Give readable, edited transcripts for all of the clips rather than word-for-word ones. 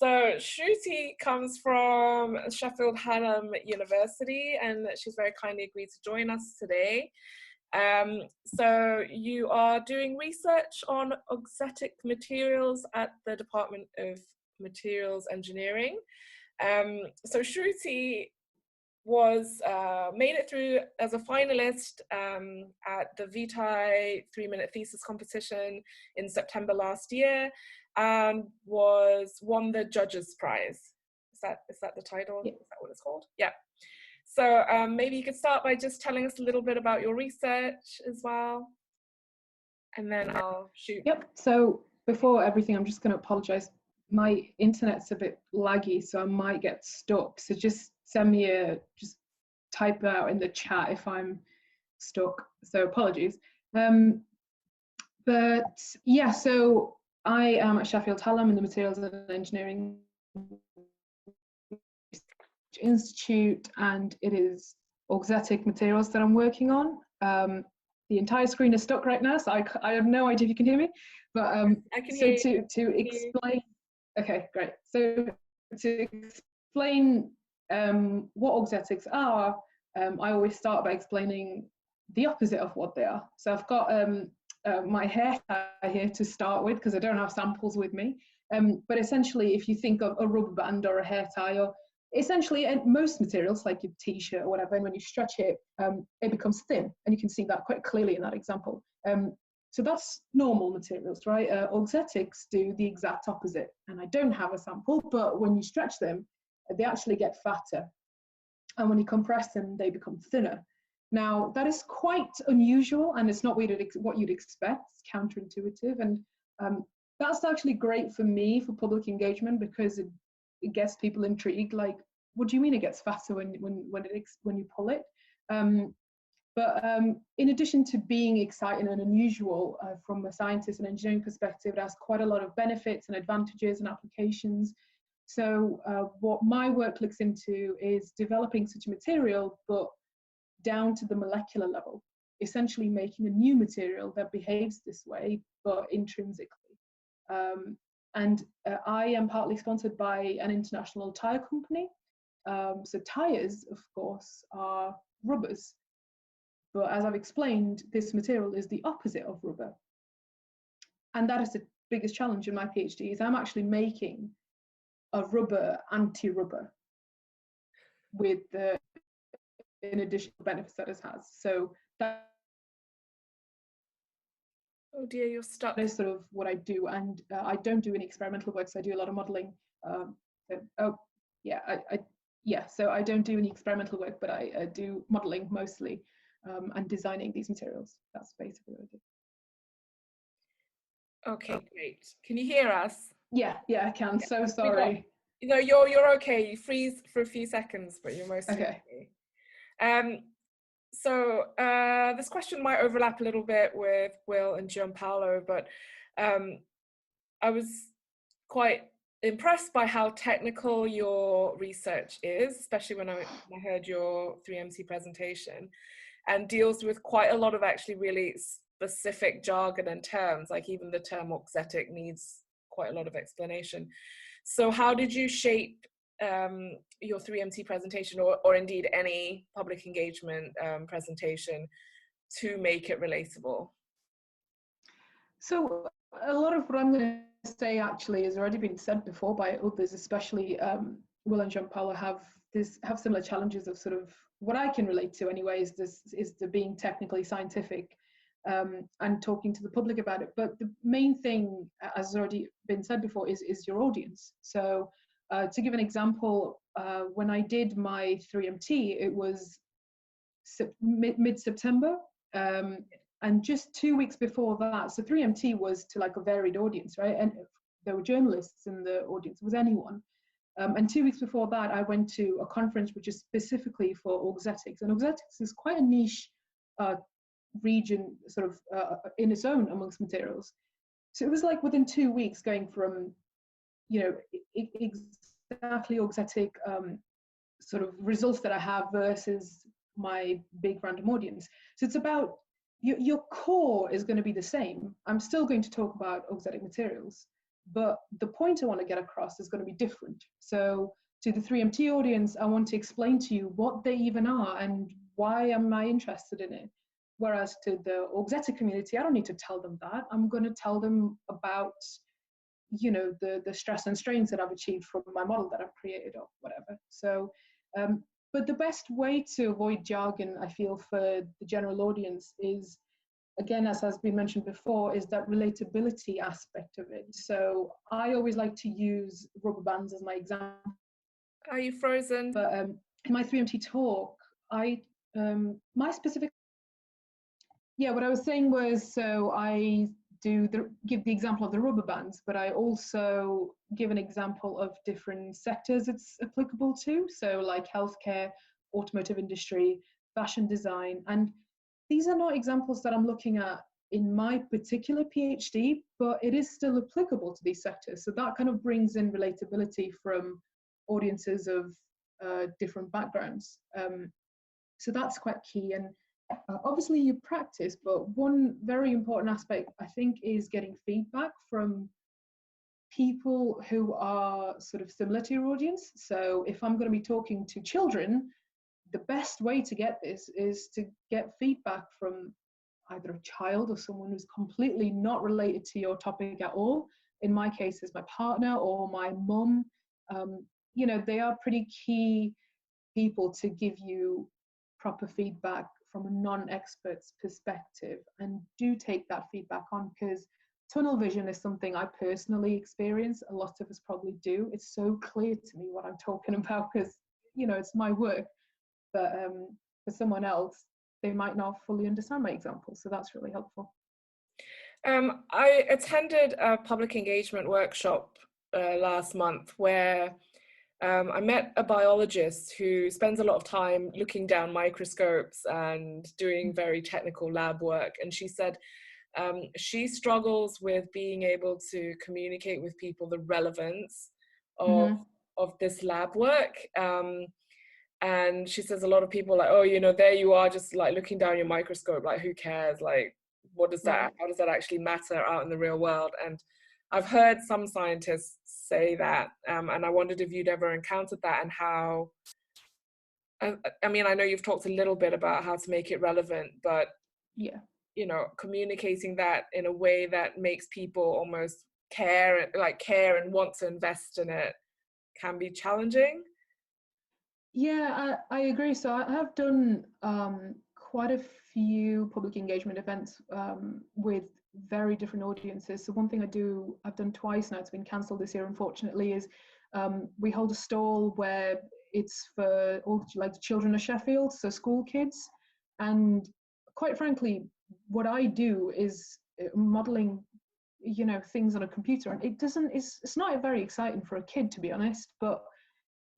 So Shruti comes from Sheffield Hallam University, and she's very kindly agreed to join us today. So you are doing research on auxetic materials at the Department of Materials Engineering. So Shruti was made it through as a finalist at the Vitae 3-minute thesis competition in September last year, and won the judges prize. Is that the title? Yeah. Is that what it's called? Yeah. So maybe you could start by just telling us a little bit about your research as well, and then I'll shoot. Yep. So before everything, I'm just going to apologize. My internet's a bit laggy, so I might get stuck. So just send me just type it out in the chat if I'm stuck. So apologies. But yeah, so I am at Sheffield Hallam in the Materials and Engineering Institute, and it is auxetic materials that I'm working on. The entire screen is stuck right now, so I have no idea if you can hear me. But I can hear you. to explain, okay, great. So to explain what auxetics are, I always start by explaining the opposite of what they are. So I've got my hair tie here to start with because I don't have samples with me. But essentially, if you think of a rubber band or a hair tie, or essentially most materials like your t-shirt or whatever, and when you stretch it, it becomes thin, and you can see that quite clearly in that example. So that's normal materials, right? Auxetics do the exact opposite, and I don't have a sample, but when you stretch them, they actually get fatter, and when you compress them, they become thinner. Now, that is quite unusual, and it's not what you'd expect. It's counterintuitive, and that's actually great for me for public engagement because it gets people intrigued. Like, what do you mean it gets fatter when you pull it? But in addition to being exciting and unusual from a scientist and engineering perspective, it has quite a lot of benefits and advantages and applications. So what my work looks into is developing such a material, but down to the molecular level, essentially making a new material that behaves this way, but intrinsically. And I am partly sponsored by an international tire company. So tires, of course, are rubbers. But as I've explained, this material is the opposite of rubber. And that is the biggest challenge in my PhD, is I'm actually making a rubber anti-rubber with the in additional benefits that it has. So that Oh dear, you're stuck. is sort of what I do, and I don't do any experimental work, so I do a lot of modeling. So I don't do any experimental work, but I do modeling mostly and designing these materials. That's basically what I do. Okay, great. Can you hear us? Yeah, I can. Yeah. So sorry. No, you're okay. You freeze for a few seconds, but you're mostly okay. So this question might overlap a little bit with Will and Gianpaolo, but I was quite impressed by how technical your research is, especially when I heard your 3MC presentation, and deals with quite a lot of actually really specific jargon and terms, like even the term auxetic needs quite a lot of explanation. So how did you shape your 3MC presentation, or indeed any public engagement presentation, to make it relatable? So a lot of what I'm going to say actually has already been said before by others, especially Will and Gianpaolo have similar challenges of sort of what I can relate to anyway, is the being technically scientific and talking to the public about it. But the main thing, as has already been said before, is your audience. So to give an example, when I did my 3MT, it was mid-September, and just 2 weeks before that, so 3MT was to like a varied audience, right? And there were journalists in the audience, it was anyone. And 2 weeks before that, I went to a conference which is specifically for auxetics, and auxetics is quite a niche region, sort of in its own amongst materials. So it was like within 2 weeks going from, exactly auxetic sort of results that I have versus my big random audience. So it's about your core is going to be the same. I'm still going to talk about auxetic materials, but the point I want to get across is going to be different. So to the 3MT audience, I want to explain to you what they even are and why am I interested in it. Whereas to the Auxetic community, I don't need to tell them that. I'm going to tell them about, you know, the stress and strains that I've achieved from my model that I've created or whatever. So, but the best way to avoid jargon, I feel, for the general audience is, again, as has been mentioned before, is that relatability aspect of it. So I always like to use rubber bands as my example. Are you frozen? But in my 3MT talk, my specific, yeah, what I was saying was, so I give the example of the rubber bands, but I also give an example of different sectors it's applicable to. So like healthcare, automotive industry, fashion design, and these are not examples that I'm looking at in my particular PhD, but it is still applicable to these sectors. So that kind of brings in relatability from audiences of different backgrounds. So that's quite key. And obviously you practice, but one very important aspect, I think, is getting feedback from people who are sort of similar to your audience. So if I'm going to be talking to children, the best way to get this is to get feedback from either a child or someone who's completely not related to your topic at all. In my case, it's my partner or my mum. You know, they are pretty key people to give you proper feedback from a non-expert's perspective, and do take that feedback on, because tunnel vision is something I personally experience. A lot of us probably do. It's so clear to me what I'm talking about because, you know, it's my work. But for someone else, they might not fully understand my example. So that's really helpful. I attended a public engagement workshop last month where I met a biologist who spends a lot of time looking down microscopes and doing very technical lab work. And she said she struggles with being able to communicate with people the relevance of this lab work. And she says a lot of people like, oh, you know, there you are just like looking down your microscope, like who cares? Like, what does that, how does that actually matter out in the real world? And I've heard some scientists say that, and I wondered if you'd ever encountered that and how, I mean, I know you've talked a little bit about how to make it relevant, but yeah, you know, communicating that in a way that makes people almost care and want to invest in it can be challenging. Yeah, I agree. So I have done quite a few public engagement events with very different audiences. So one thing I've done twice now, it's been cancelled this year unfortunately, is we hold a stall where it's for all like children of Sheffield, so school kids. And quite frankly, what I do is modeling, you know, things on a computer, and it's not very exciting for a kid, to be honest, but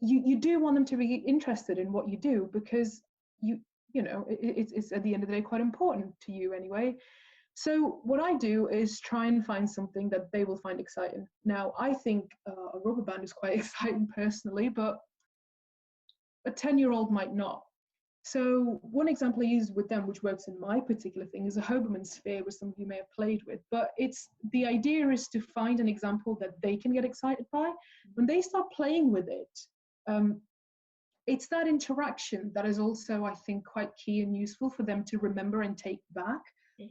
you do want them to be interested in what you do, because you know it's at the end of the day quite important to you anyway. So what I do is try and find something that they will find exciting. Now I think a rubber band is quite exciting personally, but a 10-year-old might not. So one example I use with them, which works in my particular thing, is a Hoberman sphere, which some of you may have played with. But the idea is to find an example that they can get excited by. When they start playing with it, it's that interaction that is also, I think, quite key and useful for them to remember and take back.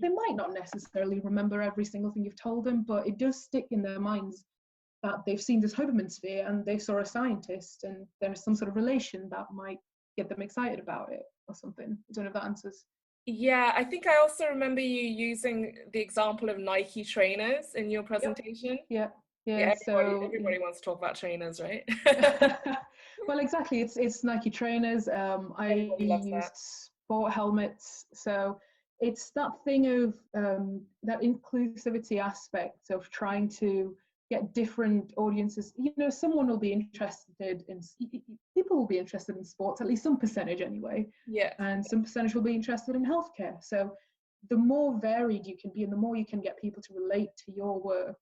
They might not necessarily remember every single thing you've told them, but it does stick in their minds that they've seen this Hoberman sphere and they saw a scientist, and there's some sort of relation that might get them excited about it or something. I don't know if that answers. Yeah, I think I also remember you using the example of Nike trainers in your presentation. Yep. Yeah, So everybody wants to talk about trainers, right? well, exactly. It's Nike trainers. I Everybody loves used that. sport helmets. So it's that thing of that inclusivity aspect of trying to get different audiences. You know, someone will be interested in, people will be interested in sports, at least some percentage anyway. Yeah. And some percentage will be interested in healthcare. So the more varied you can be and the more you can get people to relate to your work,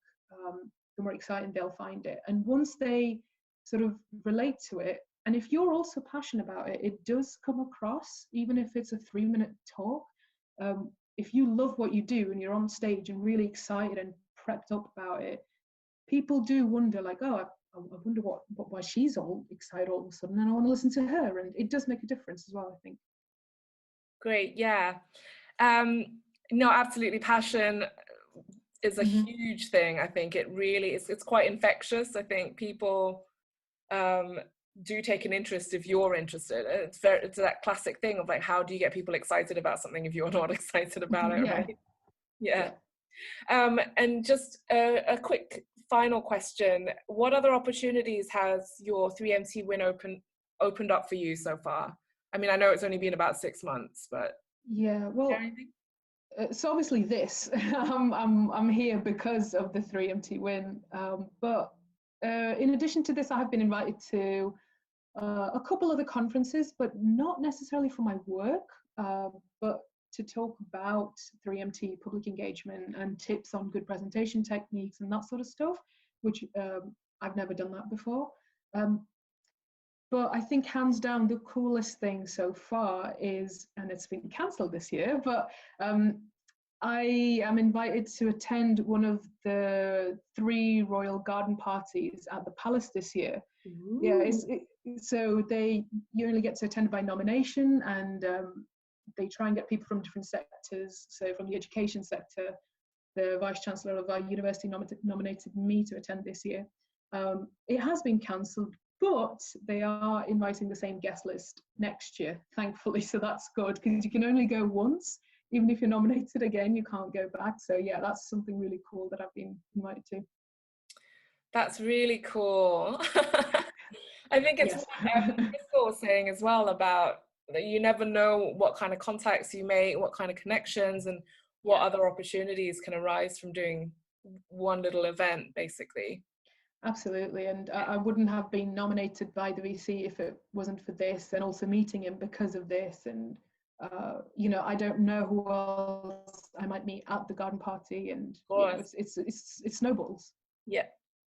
the more exciting they'll find it. And once they sort of relate to it, and if you're also passionate about it, it does come across, even if it's a 3-minute talk. If you love what you do and you're on stage and really excited and prepped up about it, people do wonder, like, oh, I wonder why she's all excited all of a sudden, and I want to listen to her, and it does make a difference as well, I think. Great, yeah. No, absolutely. Passion is a huge thing. I think it really is. It's quite infectious. I think people do take an interest if you're interested. It's that classic thing of like, how do you get people excited about something if you're not excited about it, Yeah. right? Yeah. Yeah. And just a quick final question: what other opportunities has your 3MT win opened up for you so far? I mean, I know it's only been about 6 months, but Yeah, well, so obviously this, I'm here because of the 3MT win, but in addition to this, I have been invited to a couple other conferences, but not necessarily for my work, but to talk about 3MT public engagement and tips on good presentation techniques and that sort of stuff, which I've never done that before. But I think hands down the coolest thing so far is, and it's been cancelled this year, but I am invited to attend one of the 3 royal garden parties at the palace this year. Ooh. Yeah, so you only get to attend by nomination, and they try and get people from different sectors. So from the education sector, the Vice Chancellor of our university nominated me to attend this year. It has been cancelled, but they are inviting the same guest list next year, thankfully, so that's good, because you can only go once. Even if you're nominated again, you can't go back. So yeah, that's something really cool that I've been invited to. That's really cool. I think it's yes. what Crystal was saying as well, about that you never know what kind of contacts you make, what kind of connections, and what other opportunities can arise from doing one little event, basically. Absolutely, and I wouldn't have been nominated by the VC if it wasn't for this, and also meeting him because of this. And you know, I don't know who else I might meet at the garden party, and you know, it snowballs. Yeah,